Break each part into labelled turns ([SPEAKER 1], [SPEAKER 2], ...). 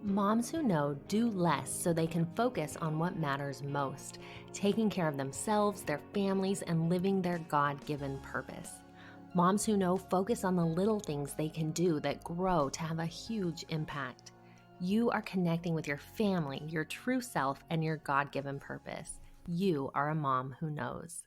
[SPEAKER 1] Moms who know do less so they can focus on what matters most, taking care of themselves, their families, and living their God-given purpose. Moms who know focus on the little things they can do that grow to have a huge impact. You are connecting with your family, your true self, and your God-given purpose. You are a mom who knows.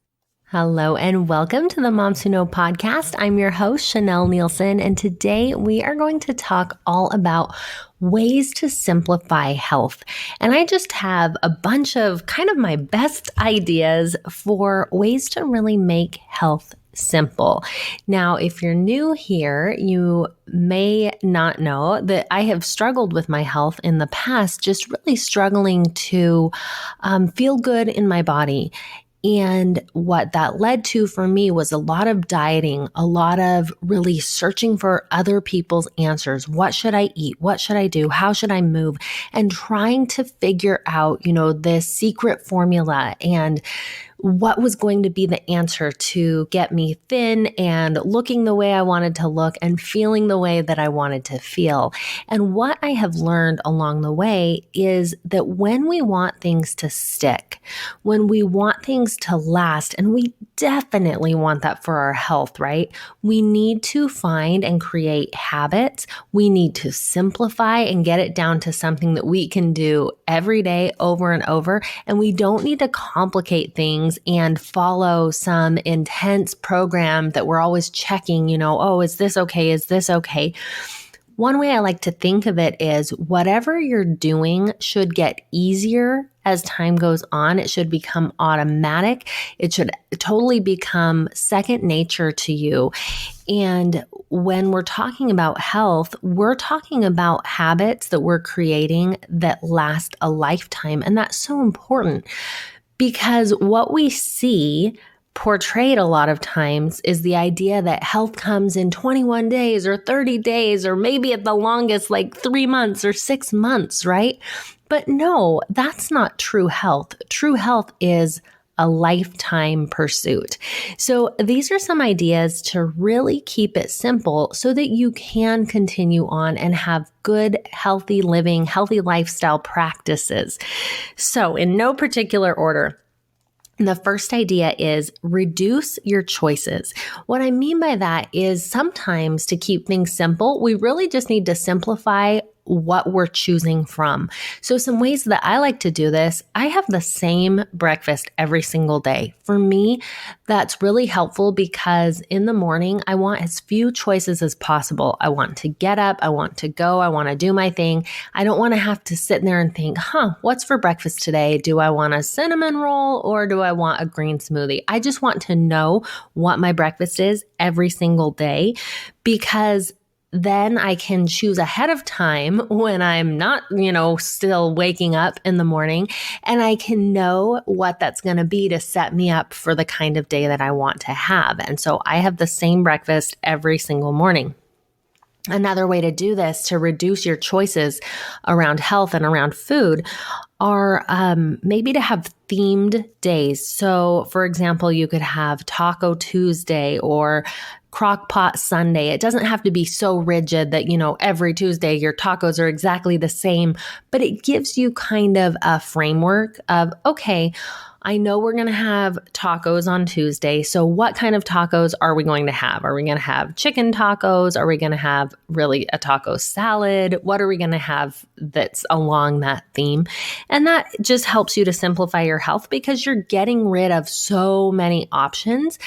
[SPEAKER 1] Hello and welcome to the Moms Who Know podcast. I'm your host, Chanel Nielsen, and today we are going to talk all about ways to simplify health. And I just have a bunch of kind of my best ideas for ways to really make health simple. Now, if you're new here, you may not know that I have struggled with my health in the past, just really struggling to feel good in my body. And what that led to for me was a lot of dieting, a lot of really searching for other people's answers. What should I eat? What should I do? How should I move? And trying to figure out, this secret formula and what was going to be the answer to get me thin and looking the way I wanted to look and feeling the way that I wanted to feel. And what I have learned along the way is that when we want things to stick, when we want things to last, and we definitely want that for our health, right? We need to find and create habits. We need to simplify and get it down to something that we can do every day over and over. And we don't need to complicate things and follow some intense program that we're always checking, is this okay? Is this okay? One way I like to think of it is whatever you're doing should get easier as time goes on. It should become automatic. It should totally become second nature to you. And when we're talking about health, we're talking about habits that we're creating that last a lifetime. And that's so important because what we see portrayed a lot of times is the idea that health comes in 21 days or 30 days, or maybe at the longest, like 3 months or 6 months, right? But no, that's not true health. True health is a lifetime pursuit. So these are some ideas to really keep it simple so that you can continue on and have good, healthy living, healthy lifestyle practices. So in no particular order, the first idea is reduce your choices. What I mean by that is sometimes to keep things simple, we really just need to simplify what we're choosing from. So some ways that I like to do this, I have the same breakfast every single day. For me, that's really helpful because in the morning, I want as few choices as possible. I want to get up, I want to go, I want to do my thing. I don't want to have to sit there and think, what's for breakfast today? Do I want a cinnamon roll or do I want a green smoothie? I just want to know what my breakfast is every single day because then I can choose ahead of time when I'm not, still waking up in the morning, and I can know what that's going to be to set me up for the kind of day that I want to have. And so I have the same breakfast every single morning. Another way to do this to reduce your choices around health and around food are maybe to have themed days. So for example, you could have Taco Tuesday or Crock-Pot Sunday. It doesn't have to be so rigid that, every Tuesday your tacos are exactly the same, but it gives you kind of a framework of, okay, I know we're going to have tacos on Tuesday. So what kind of tacos are we going to have? Are we going to have chicken tacos? Are we going to have really a taco salad? What are we going to have that's along that theme? And that just helps you to simplify your health because you're getting rid of so many options.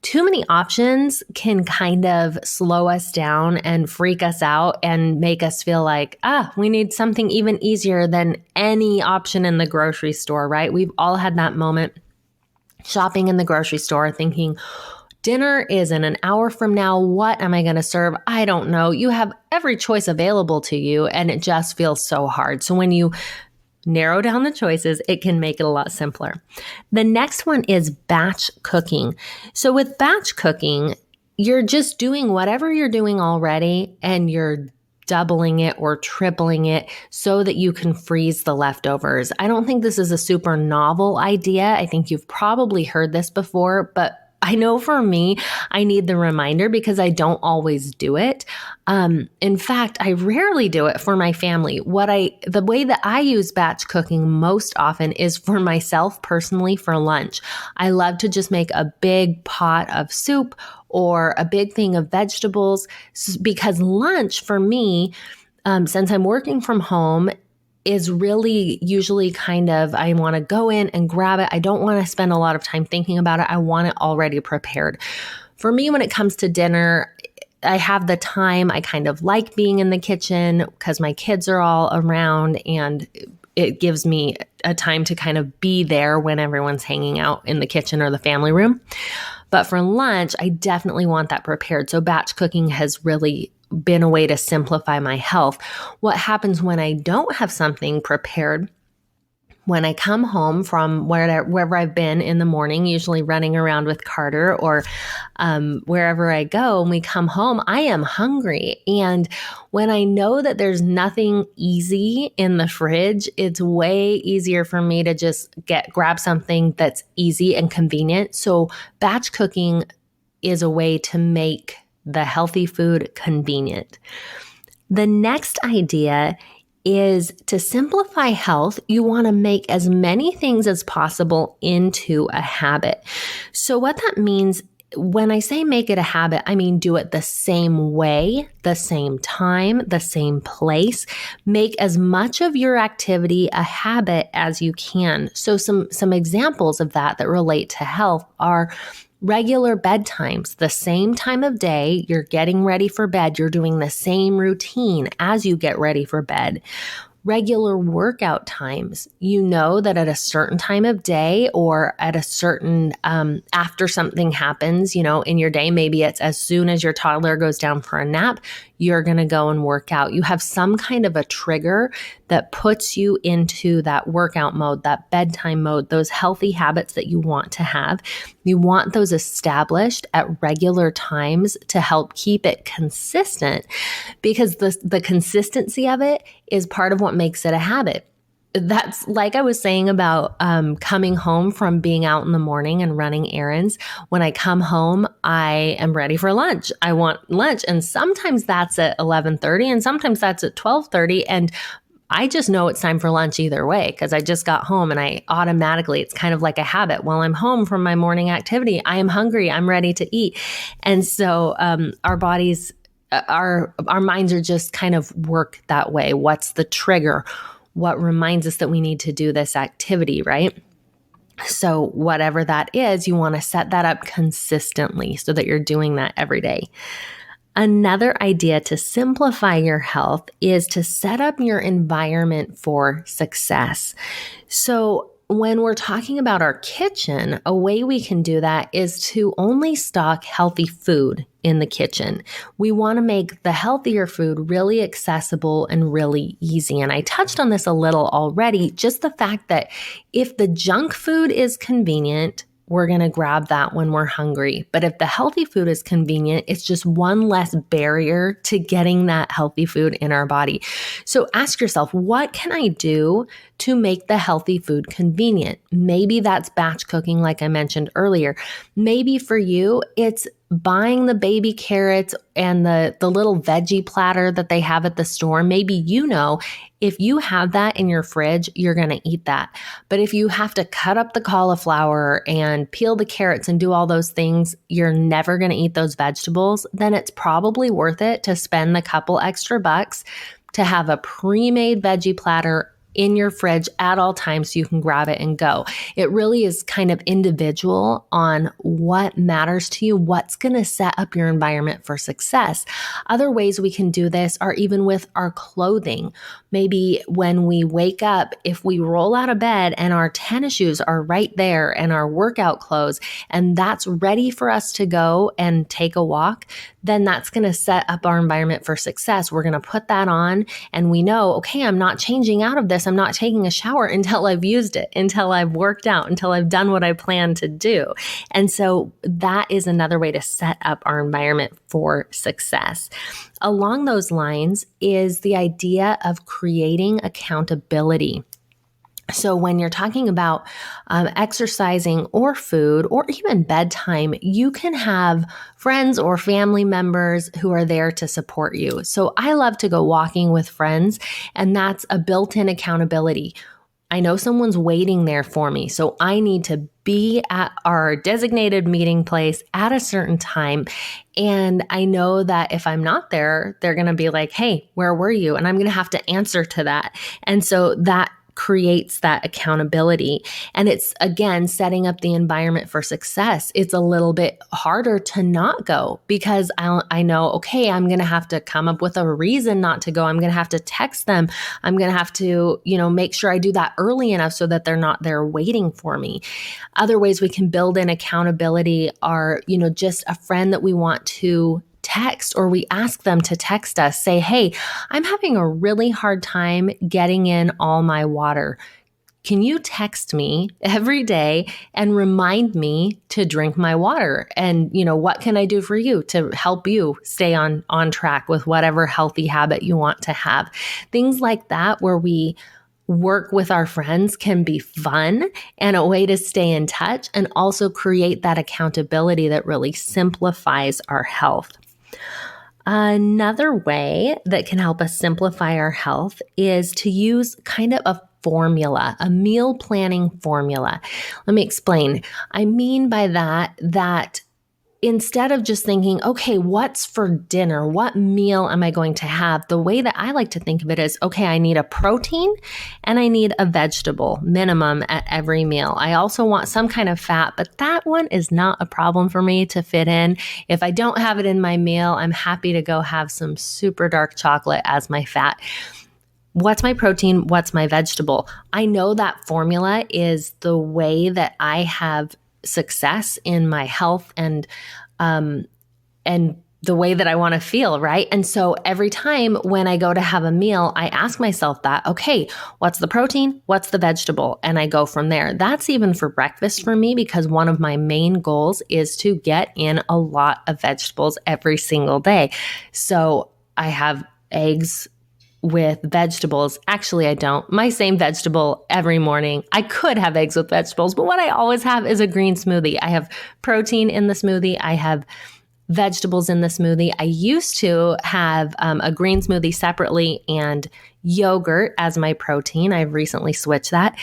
[SPEAKER 1] Too many options can kind of slow us down and freak us out and make us feel like, we need something even easier than any option in the grocery store, right? We've all had that moment shopping in the grocery store thinking, dinner is in an hour from now. What am I going to serve? I don't know. You have every choice available to you and it just feels so hard. So when you narrow down the choices, it can make it a lot simpler. The next one is batch cooking. So with batch cooking, you're just doing whatever you're doing already and you're doubling it or tripling it so that you can freeze the leftovers. I don't think this is a super novel idea. I think you've probably heard this before, but I know for me, I need the reminder because I don't always do it. In fact, I rarely do it for my family. The way that I use batch cooking most often is for myself personally for lunch. I love to just make a big pot of soup or a big thing of vegetables because lunch for me, since I'm working from home, is really usually kind of, I want to go in and grab it. I don't want to spend a lot of time thinking about it. I want it already prepared. For me, when it comes to dinner, I have the time. I kind of like being in the kitchen because my kids are all around and it gives me a time to kind of be there when everyone's hanging out in the kitchen or the family room. But for lunch, I definitely want that prepared. So batch cooking has really been a way to simplify my health. What happens when I don't have something prepared? When I come home from wherever I've been in the morning, usually running around with Carter or wherever I go, and we come home, I am hungry. And when I know that there's nothing easy in the fridge, it's way easier for me to just grab something that's easy and convenient. So batch cooking is a way to make the healthy food convenient. The next idea is to simplify health. You want to make as many things as possible into a habit. So what that means, when I say make it a habit, I mean do it the same way, the same time, the same place. Make as much of your activity a habit as you can. So some examples of that relate to health are regular bedtimes, the same time of day, you're getting ready for bed, you're doing the same routine as you get ready for bed. Regular workout times, you know that at a certain time of day or at a certain, after something happens, in your day, maybe it's as soon as your toddler goes down for a nap, you're going to go and work out. You have some kind of a trigger that puts you into that workout mode, that bedtime mode, those healthy habits that you want to have. You want those established at regular times to help keep it consistent, because the consistency of it is part of what makes it a habit. That's like I was saying about coming home from being out in the morning and running errands. When I come home, I am ready for lunch. I want lunch. And sometimes that's at 11:30 and sometimes that's at 12:30. And I just know it's time for lunch either way because I just got home and it's kind of like a habit. While I'm home from my morning activity, I am hungry. I'm ready to eat. And so our bodies, our minds are just kind of work that way. What's the trigger? What reminds us that we need to do this activity, right? So whatever that is, you want to set that up consistently so that you're doing that every day. Another idea to simplify your health is to set up your environment for success. So when we're talking about our kitchen, a way we can do that is to only stock healthy food in the kitchen. We want to make the healthier food really accessible and really easy. And I touched on this a little already, just the fact that if the junk food is convenient, we're going to grab that when we're hungry. But if the healthy food is convenient, it's just one less barrier to getting that healthy food in our body. So ask yourself, what can I do to make the healthy food convenient? Maybe that's batch cooking, like I mentioned earlier. Maybe for you, it's buying the baby carrots and the little veggie platter that they have at the store. Maybe if you have that in your fridge, you're going to eat that. But if you have to cut up the cauliflower and peel the carrots and do all those things, you're never going to eat those vegetables, then it's probably worth it to spend the couple extra bucks to have a pre-made veggie platter in your fridge at all times so you can grab it and go. It really is kind of individual on what matters to you, what's going to set up your environment for success. Other ways we can do this are even with our clothing. Maybe when we wake up, if we roll out of bed and our tennis shoes are right there and our workout clothes, and that's ready for us to go and take a walk, then that's going to set up our environment for success. We're going to put that on and we know, okay, I'm not changing out of this. I'm not taking a shower until I've used it, until I've worked out, until I've done what I plan to do. And so that is another way to set up our environment for success. Along those lines is the idea of creating accountability. So when you're talking about exercising or food or even bedtime, you can have friends or family members who are there to support you. So I love to go walking with friends, and that's a built-in accountability. I know someone's waiting there for me, so I need to be at our designated meeting place at a certain time. And I know that if I'm not there, they're going to be like, hey, where were you? And I'm going to have to answer to that. And so that creates that accountability. And it's, again, setting up the environment for success. It's a little bit harder to not go because I know, okay, I'm going to have to come up with a reason not to go. I'm going to have to text them. I'm going to have to, make sure I do that early enough so that they're not there waiting for me. Other ways we can build in accountability are, just a friend that we want to text, or we ask them to text us, say, hey, I'm having a really hard time getting in all my water. Can you text me every day and remind me to drink my water? And, what can I do for you to help you stay on track with whatever healthy habit you want to have? Things like that, where we work with our friends, can be fun and a way to stay in touch and also create that accountability that really simplifies our health. Another way that can help us simplify our health is to use kind of a formula, a meal planning formula. Let me explain. I mean by that instead of just thinking, okay, what's for dinner? What meal am I going to have? The way that I like to think of it is, okay, I need a protein and I need a vegetable minimum at every meal. I also want some kind of fat, but that one is not a problem for me to fit in. If I don't have it in my meal, I'm happy to go have some super dark chocolate as my fat. What's my protein? What's my vegetable? I know that formula is the way that I have success in my health and the way that I want to feel, right? And so every time when I go to have a meal, I ask myself that, okay, what's the protein? What's the vegetable? And I go from there. That's even for breakfast for me, because one of my main goals is to get in a lot of vegetables every single day. So I have eggs with vegetables. Actually, I don't. My same vegetable every morning. I could have eggs with vegetables, but what I always have is a green smoothie. I have protein in the smoothie. I have vegetables in the smoothie. I used to have a green smoothie separately and yogurt as my protein. I've recently switched that.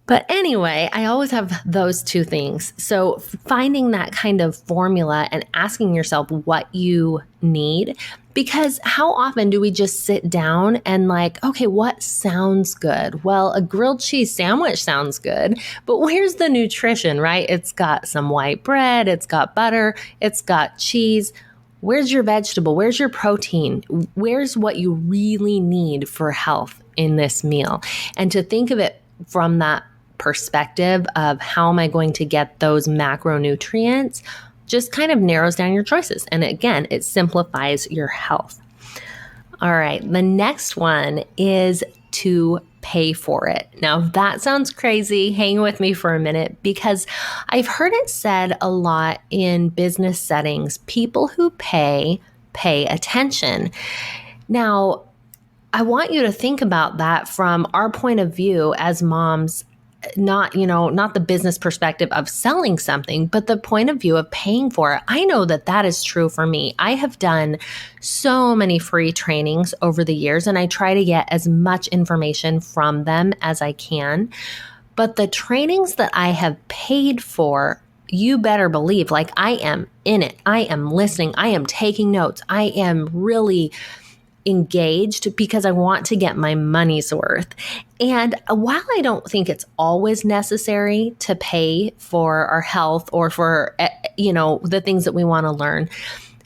[SPEAKER 1] But anyway, I always have those two things. So finding that kind of formula and asking yourself what you need, because how often do we just sit down and like, okay, what sounds good? Well, a grilled cheese sandwich sounds good, but where's the nutrition, right? It's got some white bread, it's got butter, it's got cheese. Where's your vegetable? Where's your protein? Where's what you really need for health in this meal? And to think of it from that perspective of how am I going to get those macronutrients just kind of narrows down your choices. And again, it simplifies your health. All right, the next one is to pay for it. Now that sounds crazy. Hang with me for a minute, because I've heard it said a lot in business settings, people who pay attention. Now, I want you to think about that from our point of view as moms, not the business perspective of selling something, but the point of view of paying for it. I know that is true for me. I have done so many free trainings over the years, and I try to get as much information from them as I can. But the trainings that I have paid for, you better believe, like, I am in it. I am listening. I am taking notes. I am really engaged because I want to get my money's worth. And while I don't think it's always necessary to pay for our health or for, the things that we want to learn,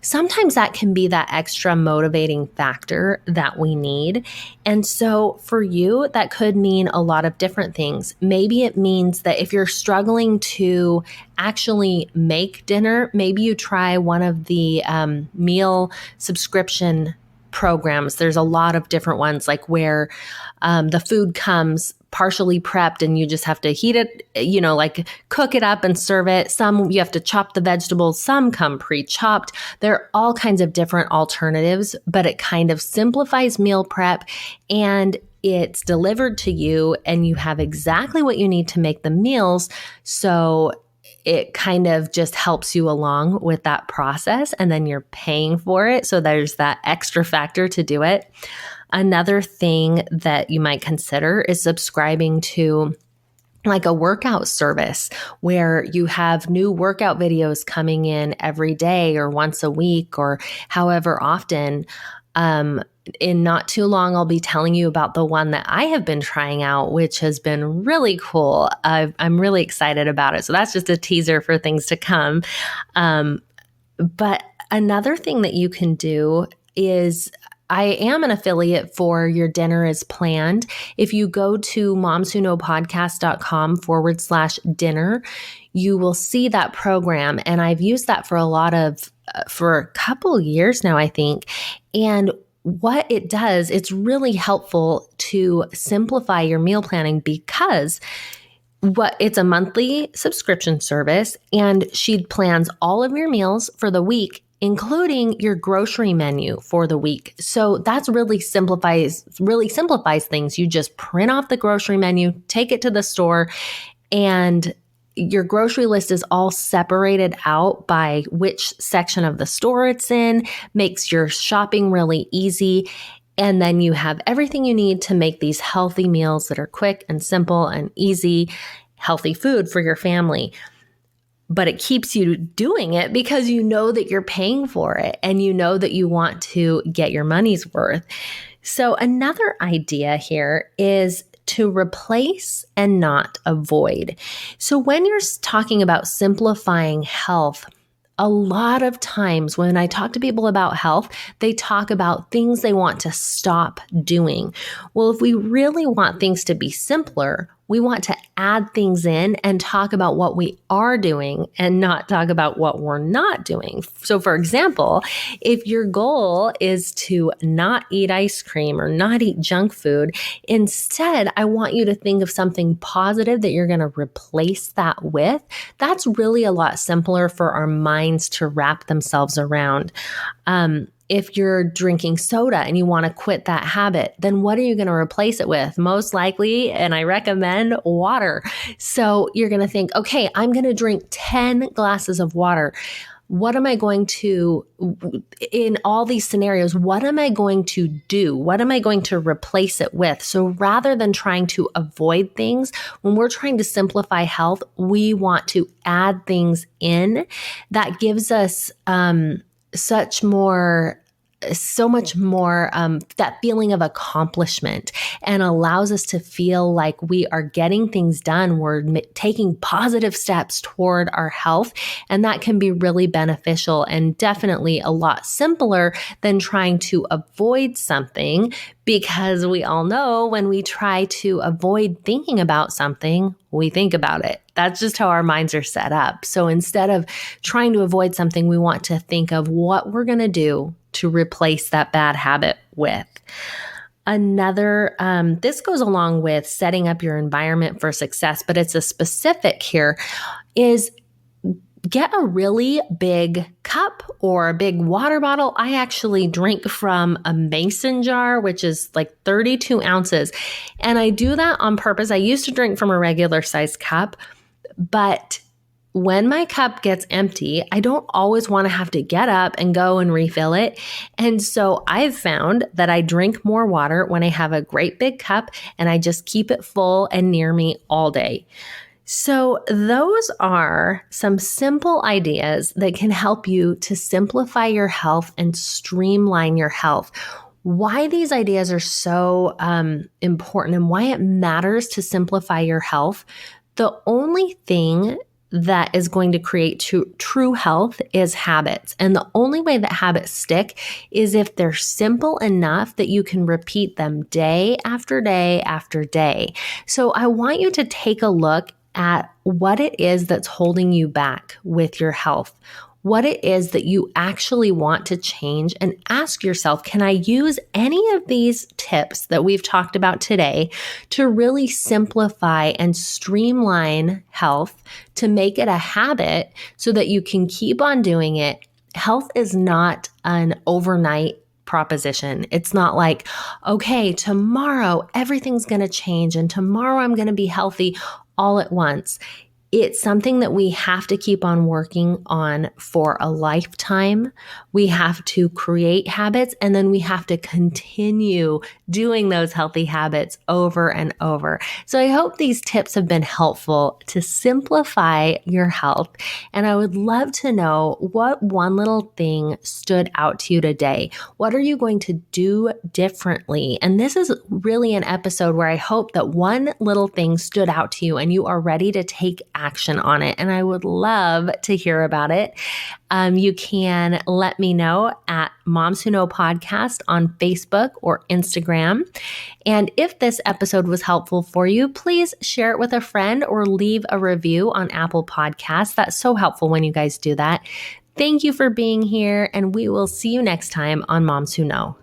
[SPEAKER 1] sometimes that can be that extra motivating factor that we need. And so for you, that could mean a lot of different things. Maybe it means that if you're struggling to actually make dinner, maybe you try one of the meal subscription programs. There's a lot of different ones, like where the food comes partially prepped and you just have to heat it, like cook it up and serve it. Some you have to chop the vegetables, some come pre-chopped. There are all kinds of different alternatives, but it kind of simplifies meal prep and it's delivered to you and you have exactly what you need to make the meals. So it kind of just helps you along with that process, and then you're paying for it. So there's that extra factor to do it. Another thing that you might consider is subscribing to like a workout service where you have new workout videos coming in every day or once a week or however often. In not too long, I'll be telling you about the one that I have been trying out, which has been really cool. I'm really excited about it. So that's just a teaser for things to come. But another thing that you can do is I am an affiliate for Your Dinner is Planned. If you go to momswhoknowpodcast.com/dinner, you will see that program. And I've used that for for a couple years now, I think. And what it does, it's really helpful to simplify your meal planning because it's a monthly subscription service, and she plans all of your meals for the week, including your grocery menu for the week. So that's really simplifies things. You just print off the grocery menu, take it to the store, and your grocery list is all separated out by which section of the store it's in, makes your shopping really easy. And then you have everything you need to make these healthy meals that are quick and simple and easy, healthy food for your family. But it keeps you doing it because you know that you're paying for it and you know that you want to get your money's worth. So another idea here is to replace and not avoid. So when you're talking about simplifying health, a lot of times when I talk to people about health, they talk about things they want to stop doing. Well, if we really want things to be simpler, we want to add things in and talk about what we are doing and not talk about what we're not doing. So for example, if your goal is to not eat ice cream or not eat junk food, instead, I want you to think of something positive that you're going to replace that with. That's really a lot simpler for our minds to wrap themselves around. If you're drinking soda and you want to quit that habit, then what are you going to replace it with? Most likely, and I recommend water. So you're going to think, okay, I'm going to drink 10 glasses of water. What am I going to, in all these scenarios, what am I going to do? What am I going to replace it with? So rather than trying to avoid things, when we're trying to simplify health, we want to add things in that gives us so much more that feeling of accomplishment and allows us to feel like we are getting things done. We're taking positive steps toward our health, and that can be really beneficial and definitely a lot simpler than trying to avoid something, because we all know when we try to avoid thinking about something, we think about it. That's just how our minds are set up. So instead of trying to avoid something, we want to think of what we're going to do to replace that bad habit with. Another, this goes along with setting up your environment for success, but it's a specific here, is get a really big cup or a big water bottle. I actually drink from a mason jar, which is like 32 ounces. And I do that on purpose. I used to drink from a regular size cup, but when my cup gets empty, I don't always want to have to get up and go and refill it. And so I've found that I drink more water when I have a great big cup and I just keep it full and near me all day. So those are some simple ideas that can help you to simplify your health and streamline your health. Why these ideas are so important and why it matters to simplify your health. The only thing that is going to create true health is habits. And the only way that habits stick is if they're simple enough that you can repeat them day after day after day. So I want you to take a look at what it is that's holding you back with your health, what it is that you actually want to change, and ask yourself, can I use any of these tips that we've talked about today to really simplify and streamline health to make it a habit so that you can keep on doing it? Health is not an overnight proposition. It's not like, okay, tomorrow everything's going to change and tomorrow I'm going to be healthy all at once. It's something that we have to keep on working on for a lifetime. We have to create habits, and then we have to continue doing those healthy habits over and over. So I hope these tips have been helpful to simplify your health. And I would love to know what one little thing stood out to you today. What are you going to do differently? And this is really an episode where I hope that one little thing stood out to you and you are ready to take action on it. And I would love to hear about it. You can let me know at Moms Who Know Podcast on Facebook or Instagram. And if this episode was helpful for you, please share it with a friend or leave a review on Apple Podcasts. That's so helpful when you guys do that. Thank you for being here, and we will see you next time on Moms Who Know.